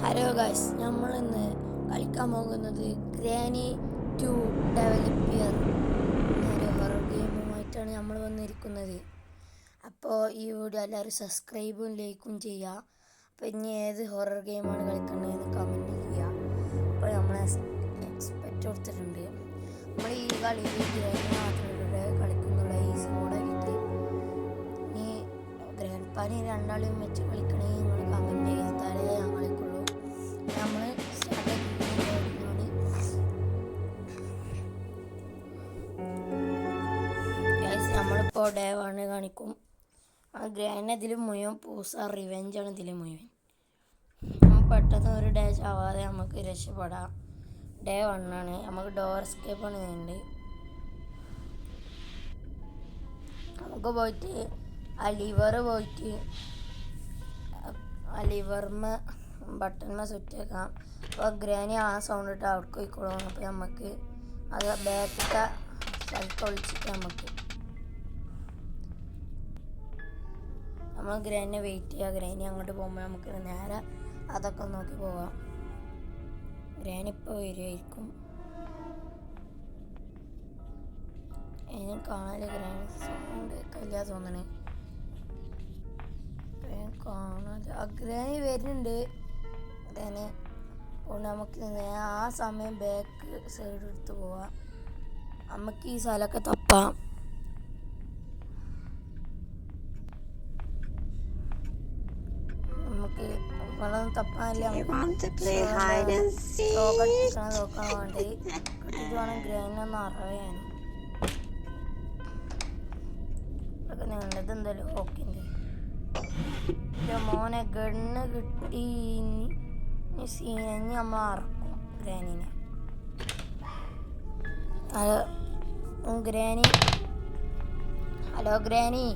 Hello guys, നമ്മൾ ഇന്ന് കളിക്കാൻ പോകുന്നത് ഗ്രാനി 2 ഡെവലപ്പിയർ എന്നൊരു ഹൊറർ ഗെയിമുമായിട്ടാണ് നമ്മൾ വന്നിരിക്കുന്നത്. അപ്പോൾ ഈ വീഡിയോ എല്ലാവരും സബ്സ്ക്രൈബും ലൈക്കും ചെയ്യുക. അപ്പോൾ ഇനി ഏത് ഹൊറർ ഗെയിമാണ് കളിക്കേണ്ടതെന്ന് കമൻറ്റ് ചെയ്യുക. അപ്പോൾ നമ്മൾ എക്സ്പെക്റ്റ് കൊടുത്തിട്ടുണ്ട്. നമ്മൾ ഈ കളിയിൽ ഗ്രാനി മാത്രമേ കളിക്കുന്നുള്ള ഈസി മോഡാക്കിയിട്ട് ഇനി ഗ്രാൻഡ് പാനി രണ്ടാളും വെച്ച് കളിക്കണമെങ്കിൽ നിങ്ങൾ കമൻറ്റ് ചെയ്താലേ ഞാൻ കളിക്കുള്ളൂ. നമ്മൾ നമ്മളിപ്പോൾ ഡേ 1 കാണിക്കും. ഗ്രാൻഡ് ഇതിൽ മുഴുവൻ പൂസ റിവെഞ്ചാണ് ഇതിൽ മുഴുവൻ. പെട്ടെന്ന് ഒരു ഡേ ചാവാതെ നമുക്ക് രക്ഷപ്പെടാം. ഡേ 1 ആണ്. നമുക്ക് ഡോർ എസ്കേപ്പാണ് ചെയ്യുന്നത്. നമുക്ക് പോയിട്ട് ആ ലിവറിമ ബട്ടൺമ സ്വിച്ച് വെക്കാം. അപ്പോൾ ഗ്രാനി ആ സൗണ്ട് ഇട്ട് അവിടെ പോയിക്കോളും. അപ്പോൾ നമുക്ക് അത് ബാക്കിലത്തെ സ്ഥലത്ത് ഒളിച്ചിട്ട് നമ്മൾ ഗ്രാനിനെ വെയിറ്റ് ചെയ്യുക. ഗ്രാനി അങ്ങോട്ട് പോകുമ്പോൾ നമുക്ക് നേരെ അതൊക്കെ നോക്കി പോവാം. ഗ്രാനി ഇപ്പോൾ വരുമായിരിക്കും. ഇനി കാണാൻ ഗ്രാനി സൗണ്ട് കല്യാ തോന്നണേ. ഗ്രാനി വരുന്നുണ്ട്. നമുക്ക് ആ സമയം ബാക്ക് സൈഡ് എടുത്ത് പോവാം. നമുക്ക് ഈ സ്ഥലമൊക്കെ തപ്പാം. നമുക്ക് ഇവിടെ തപ്പാനില്ല. നോക്കാൻ വേണ്ടി ഇത് വേണം ഗ്രാനൊന്ന് അറിയാൻ. ഇതൊക്കെ നിങ്ങളത് എന്തായാലും ഓക്കെൻ്റെ മോനെ ഗണ്ണ് കിട്ടി. സീനഞ്ഞ് നമ്മൾ അറക്കും ഗ്രാനിനെ. Granny, hello granny,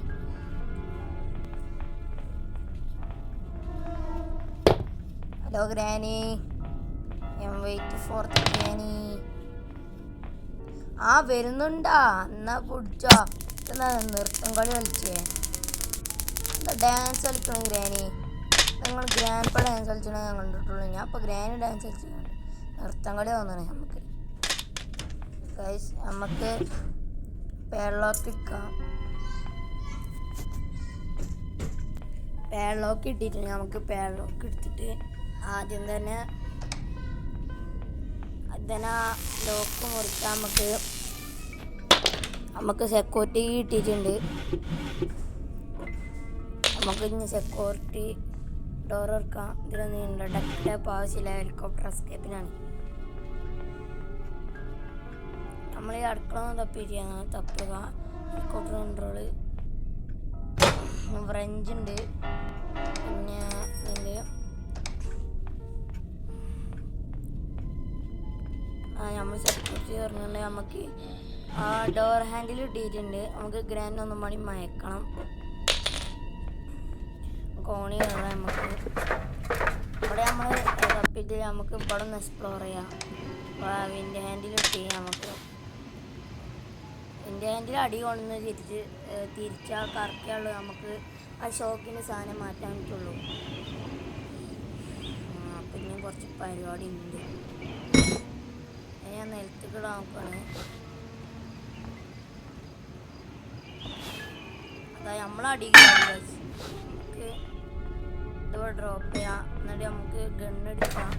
hello granny, I am wait for the granny. ആ വരുന്നുണ്ടാ? എന്നാ പിടിച്ചോ. എന്നാ നൃത്തം കളി കളിച്ചേ? എന്താ ഡാൻസ് കളിക്കണം ഗ്രാനി? നിങ്ങൾ ഗ്രാൻഡ് ഡാൻസ് കളിച്ചണേ ഞാൻ കണ്ടിട്ടുള്ളൂ. ഞാൻ ഇപ്പോൾ ഗ്രാനി ഡാൻസ് കളിച്ചിട്ടുണ്ട്. നൃത്തം കളി തോന്നണേ നമുക്ക്. നമുക്ക് പേഡ്ലോക്ക് ഇട്ടാം. പേഡ്ലോക്ക് ഇട്ടിട്ട് നമുക്ക് പേഡ്ലോക്ക് എടുത്തിട്ട് ആദ്യം തന്നെ ലോക്ക് മുറിക്കാൻ നമുക്ക് സെക്യൂരിറ്റി കിട്ടിയിട്ടുണ്ട്. നമുക്ക് ഇനി സെക്യൂരിറ്റി ഡോർ തുറക്കാം. ഇതിലൊന്നും ഡക്ട് ആവശ്യമില്ല. ഹെലികോപ്റ്റർ എസ്കേപ്പിനാണ്. നമ്മൾ ഈ അടുക്കള തപ്പിയിരിക്കുകയാണ്. തപ്പുക. ഹെലികോപ്റ്റർ കൺട്രോള് ഫ്രഞ്ച് ഉണ്ട്. പിന്നെ ഇതിൽ നമ്മൾ സെക്യൂരിറ്റി പറഞ്ഞിട്ടുണ്ടെങ്കിൽ നമുക്ക് ആ ഡോർ ഹാൻഡിൽ ഇട്ടിട്ടുണ്ട്. നമുക്ക് ഗ്രാൻഡ് ഒന്നും മണി മയക്കണം. കോണി കയറാം. നമുക്ക് ഇവിടെ നമ്മൾ തപ്പിയിട്ട് നമുക്ക് ഇവിടെ ഒന്ന് എക്സ്പ്ലോർ ചെയ്യാം. വിൻഡ് ഹാൻഡിൽ ഇട്ട് വിൻഡ് ഹാൻഡിൽ അടി കൊണ്ടുവന്ന് തിരിച്ചാൽ കറക്കാനുള്ളൂ. നമുക്ക് ആ ഷോക്കിൻ്റെ സാധനം മാറ്റാൻ പറ്റുള്ളൂ. അപ്പം ഇനിയും കുറച്ച് പരിപാടി ഉണ്ട്. ഞാൻ നിലത്തേക്ക് നോക്കുകയാണ്. അതായത് നമ്മളടിക്കുക. നമുക്ക് ഇവിടെ ഡ്രോപ്പ് ചെയ്യാം. എന്നിട്ട് നമുക്ക് ഗണ്ണെടുക്കാം.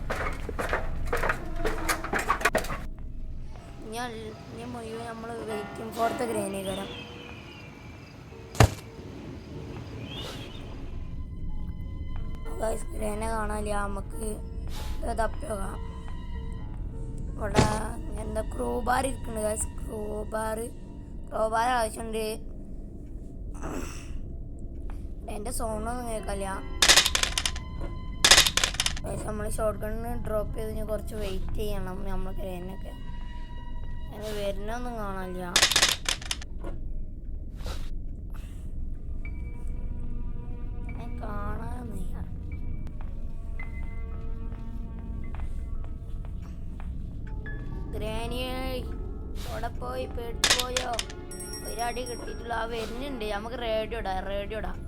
ഇനി മുഴുവൻ നമ്മൾ വെയിറ്റിംഗ് ഫോർ ദ ഗ്രാനീകരം. ഗ്രാനെ കാണാനില്ല. നമുക്ക് തപ്പിയോക്കാം. ഇവിടെ എന്താ ക്രോബാർ ഇരിക്കുന്നുണ്ട്. ക്രോബാർ ആവശ്യമുണ്ട്. എൻ്റെ സൗണ്ടൊന്നും കേൾക്കില്ല. നമ്മൾ ഷോർട്ട് ഗണ്ണ് ഡ്രോപ്പ് ചെയ്തതിന് കുറച്ച് വെയിറ്റ് ചെയ്യണം. നമ്മൾ ഗ്രാനൊക്കെ അത് വരുന്നൊന്നും കാണാനില്ല. കാണാനൊന്നുമില്ല. ഗ്രാനിയെ അവിടെ പോയി പേടിച്ചു പോയോ? ഒരടി കിട്ടിയിട്ടുള്ള ആ വരുന്നുണ്ട്. നമുക്ക് റേഡിയോ ഇടാം.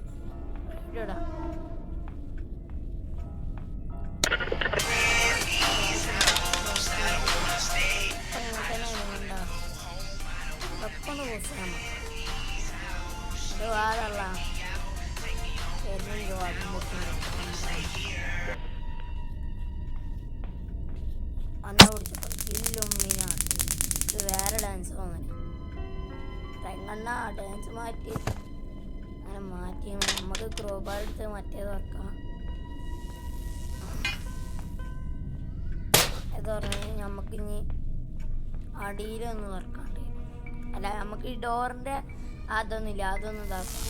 വാതള്ള വരുന്നുണ്ടോ അന്ന പിടിച്ചപ്പോ ഇല്ലുമ്മിനാട്ട് ഇത് വേറെ ഡാൻസ് അങ്ങനെ തെങ്ങണ്ണ ഡാൻസ് മാറ്റി അങ്ങനെ മാറ്റി നമുക്ക് ക്രോബാർ എടുത്ത് മറ്റേത് വെക്കാം. ഇത് പറഞ്ഞാൽ നമുക്കിനി അടിയിലൊന്ന് തുറക്കാണ്ട് അല്ല നമുക്ക് ഈ ഡോറിൻ്റെ അതൊന്നുമില്ല അതൊന്നും ഇതാക്കാം.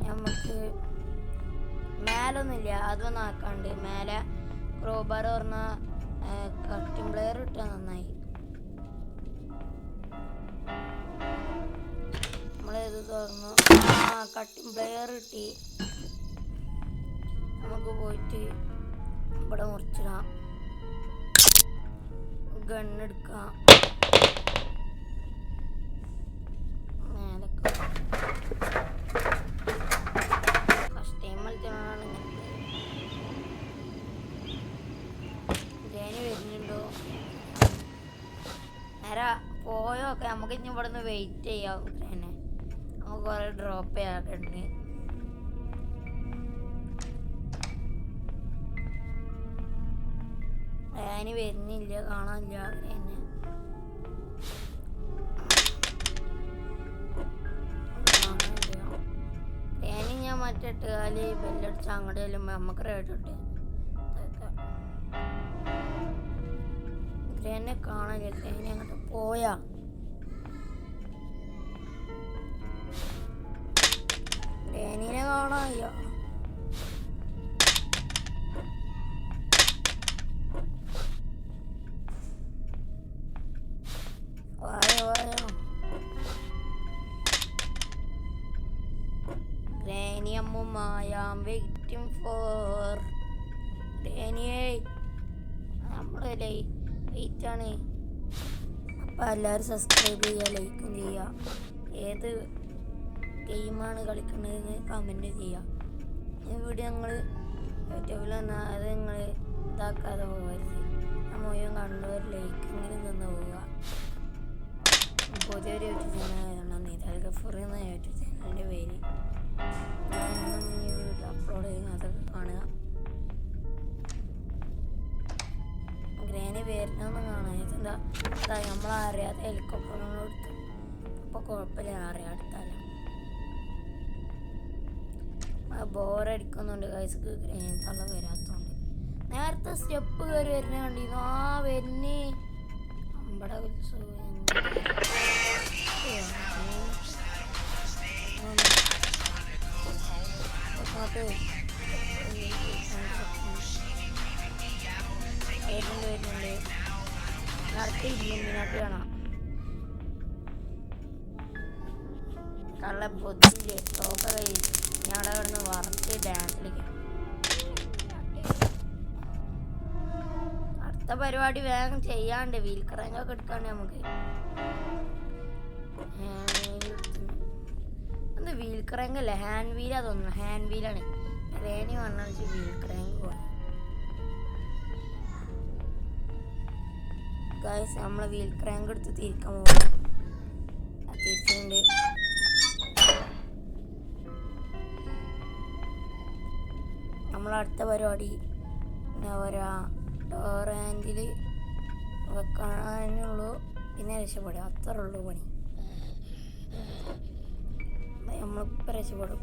നമുക്ക് മേലൊന്നുമില്ല അതൊന്നും ആക്കാണ്ട് മേലെ ക്രോബാർ പറഞ്ഞ കട്ടിംഗ് പ്ലെയർ ഇട്ടാൽ നന്നായി. നമ്മളേത് തുറന്നു കട്ടിംഗ് പ്ലെയർ ഇട്ടി നമുക്ക് പോയിട്ട് ഇവിടെ മുറിച്ചിടാം. ഗണ്ണെടുക്കാം. മേലൊക്കെ ഫസ്റ്റ് ടൈം കളിച്ചാണ് ഗ്രാനി വരുന്നുണ്ടോ നേരെ പോയൊക്കെ നമുക്ക് ഇനി ഇവിടെ നിന്ന് വെയിറ്റ് ചെയ്യാം. ഗ്രാനെ നമുക്ക് കുറെ ഡ്രോപ്പ് ചെയ്യാറുണ്ട്. ഗ്രാനി വരുന്നില്ല കാണാനില്ല. ഗ്രാനി ഞാൻ മറ്റിട്ട് കാല് ബെല്ലടിച്ച് അങ്ങോട്ട് ചെല്ലുമ്പോൾ നമുക്ക് റേറ്റ് കിട്ടും. ഗ്രാനെ കാണാനില്ല. ഗ്രാനി അങ്ങോട്ട് പോയാ ഗ്രാനിനെ കാണാനില്ല. Granny Amma, I'm waiting for Granny. നമ്മളെ വെയിറ്റ് ആണ്. അപ്പോൾ എല്ലാവരും സബ്സ്ക്രൈബ് ചെയ്യുക, ലൈക്കും ചെയ്യുക. ഏത് ഗെയിമാണ് കളിക്കുന്നതെന്ന് കമൻറ്റ് ചെയ്യുക. ഈ വീഡിയോ ഞങ്ങൾ യൂട്യൂബിൽ വന്നാൽ അത് നിങ്ങൾ ഇതാക്കാതെ പോകരുത്. ആ മുഴുവൻ കണ്ടവർ ലൈക്കെങ്കിലും നിന്ന് പോവുക. പുതിയൊരു യൂട്യൂബ് ചാനൽ നീതാൽ ഗഫൂർ എന്ന യൂട്യൂബ് ചാനലിൻ്റെ പേര്. ഞാൻ ഈ വീഡിയോ അപ്ലോഡ് ചെയ്യുന്ന അതൊക്കെ കാണുക. ഗ്രാനി വരുന്നൊന്നും കാണാൻ എന്താ നമ്മളറിയാതെ ഹെലികോപ്റ്ററിനോട് എടുത്തു. അപ്പോൾ കുഴപ്പമില്ല, അറിയാം അടുത്താലും ബോറടിക്കുന്നുണ്ട്. കൈസക്ക് ഗ്രാനി തള്ള വരാത്തതുകൊണ്ട് നേരത്തെ സ്റ്റെപ്പ് കയറി വരുന്ന കണ്ടിരുന്നു. വരുന്നേ അമ്പട വരുന്നുണ്ട്. നടത്തി ഇല്ലുമിനാട്ടി കാണാം. കള്ള പൊത്തില്ലേ തോക്ക കൈ ഞാൻ അവിടെ കിടന്ന് വറുത്ത് ഡാൻസ് കളിക്കാം. അടുത്ത പരിപാടി വേഗം ചെയ്യാണ്ട് വീൽ ക്രാങ്കൊക്കെ എടുക്കാണ്ട് നമുക്ക്. അത് വീൽ ക്രാങ്ക് അല്ലേ, ഹാൻഡ് വീലാ തോന്നുന്നു. ഹാൻഡ് വീലാണ്. ഗ്രാനി വന്നാൽ വീൽ ക്രാങ്ക് പോകാൻ. ഗൈസ് നമ്മൾ വീൽ ക്രാങ്ക് എടുത്ത് തിരിക്കാൻ പോകും. തിരിച്ചുകൊണ്ട് നമ്മളടുത്ത പരിപാടി എന്താ പറയുക, ഡോർ ഹാൻഡിൽ വെക്കാനുള്ളൂ. പിന്നെ രക്ഷപ്പെടുക, അത്രേ ഉള്ളൂ പണി. നമ്മളിപ്പോൾ രക്ഷപ്പെടും.